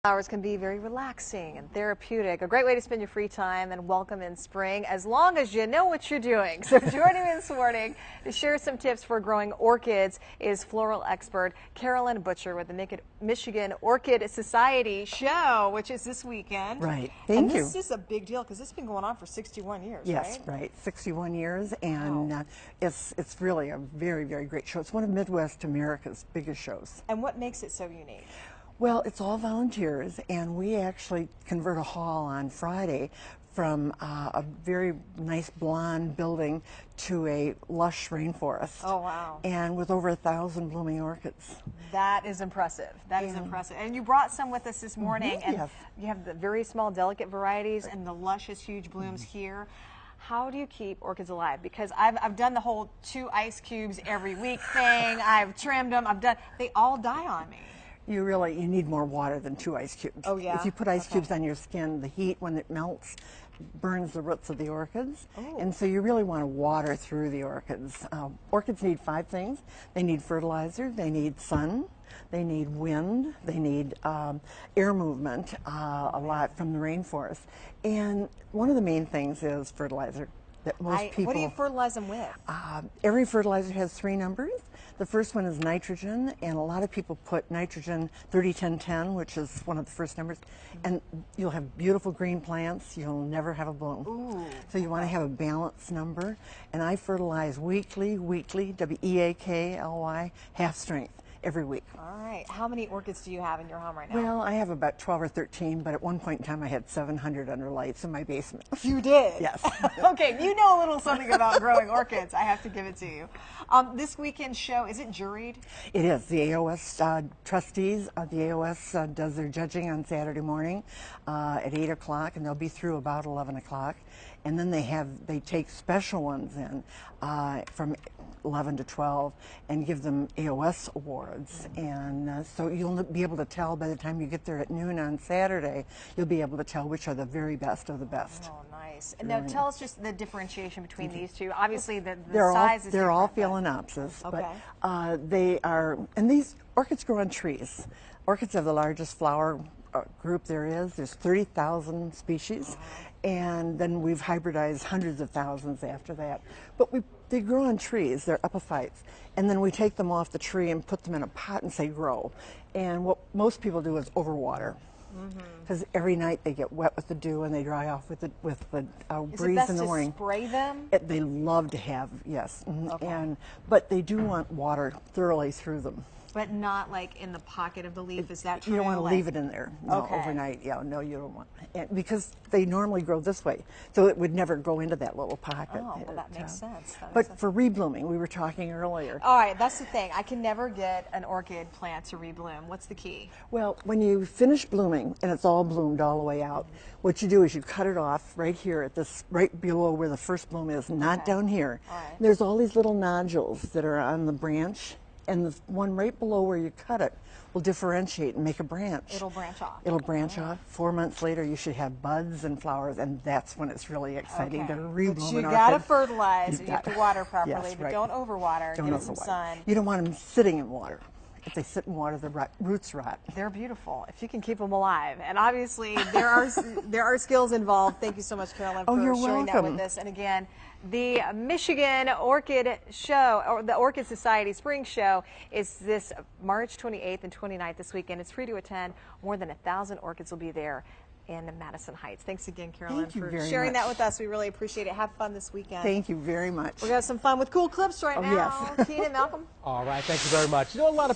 Flowers can be very relaxing and therapeutic. A great way to spend your free time and welcome in spring, as long as you know what you're doing. So joining me this morning to share some tips for growing orchids is floral expert Carolyn Butcher with the Michigan Orchid Society show, which is this weekend. Right. Thank you. And this is a big deal because it's been going on for 61 years, yes, right? 61 years, and Wow. it's really a very, very great show. It's one of Midwest America's biggest shows. And what makes it so unique? Well, it's all volunteers, and we actually convert a hall on Friday from a very nice blonde building to a lush rainforest. Oh, wow. And with over 1,000 blooming orchids. That is impressive. That is impressive. And you brought some with us this morning, and yes. you have the very small, delicate varieties and the luscious, huge blooms here. How do you keep orchids alive? Because I've done the whole 2 ice cubes every week thing. I've trimmed them. They all die on me. You need more water than 2 ice cubes. Oh, yeah? If you put ice cubes on your skin, the heat, when it melts, burns the roots of the orchids. Oh. And so you really want to water through the orchids. Orchids need 5 things. They need fertilizer, they need sun, they need wind, they need air movement, a lot from the rainforest. And one of the main things is fertilizer. That most people, what do you fertilize them with? Every fertilizer has 3 numbers. The first one is nitrogen, and a lot of people put nitrogen 30-10-10, which is one of the first numbers, and you'll have beautiful green plants. You'll never have a bloom. Ooh. So you want to have a balanced number, and I fertilize weekly, WEAKLY, half strength, every week. All right. How many orchids do you have in your home right now? Well, I have about 12 or 13, but at one point in time I had 700 under lights in my basement. You did? Yes. Okay, you know a little something about growing orchids. I have to give it to you. This weekend show, is it juried? It is. The AOS trustees, the AOS does their judging on Saturday morning at 8 o'clock, and they'll be through about 11 o'clock. And then they take special ones in from 11 to 12 and give them AOS awards. And so you'll be able to tell by the time you get there at noon on Saturday, you'll be able to tell which are the very best of the best. Oh, nice. And now tell us just the differentiation between these two. Obviously, the They're size is they're all different, phalaenopsis, Okay. but they are, and these orchids grow on trees. Orchids have the largest flower group there is. There's 30,000 species, and then we've hybridized hundreds of thousands after that. But they grow on trees, they're epiphytes, and then we take them off the tree and put them in a pot and say grow. And what most people do is overwater. Because every night they get wet with the dew and they dry off with the breeze in the morning. Is it best to spray them? They love to have, yes. Okay. But they do want water thoroughly through them. But not like in the pocket of the leaf, is that true? You don't want to leave it in there overnight. Yeah, no, you don't want, because they normally grow this way, so it would never go into that little pocket. Oh, well, that makes sense. But for reblooming, we were talking earlier. All right, that's the thing. I can never get an orchid plant to rebloom. What's the key? Well, when you finish blooming and it's all bloomed all the way out, what you do is you cut it off right here at this, right below where the first bloom is, not down here. All right. There's all these little nodules that are on the branch, and the one right below where you cut it will differentiate and make a branch. It'll branch off. It'll branch off. 4 months later, you should have buds and flowers, and that's when it's really exciting to rebloom But you an got to orchid. fertilize, you have to water properly, Yes, but right. don't overwater, give it some sun. You don't want them sitting in water. If they sit in water, the roots rot. They're beautiful if you can keep them alive. And obviously, there are skills involved. Thank you so much, Carolyn, for you're sharing that welcome. with us. And again, the Michigan Orchid Show, or the Orchid Society Spring Show, is this March 28th and 29th this weekend. It's free to attend. More than 1,000 orchids will be there in Madison Heights. Thanks again, Carolyn, for sharing that with us. We really appreciate it. Have fun this weekend. Thank you very much. We're going to have some fun with cool clips right now. Yes. Keenan, Malcolm. All right, thank you very much. You know, a lot of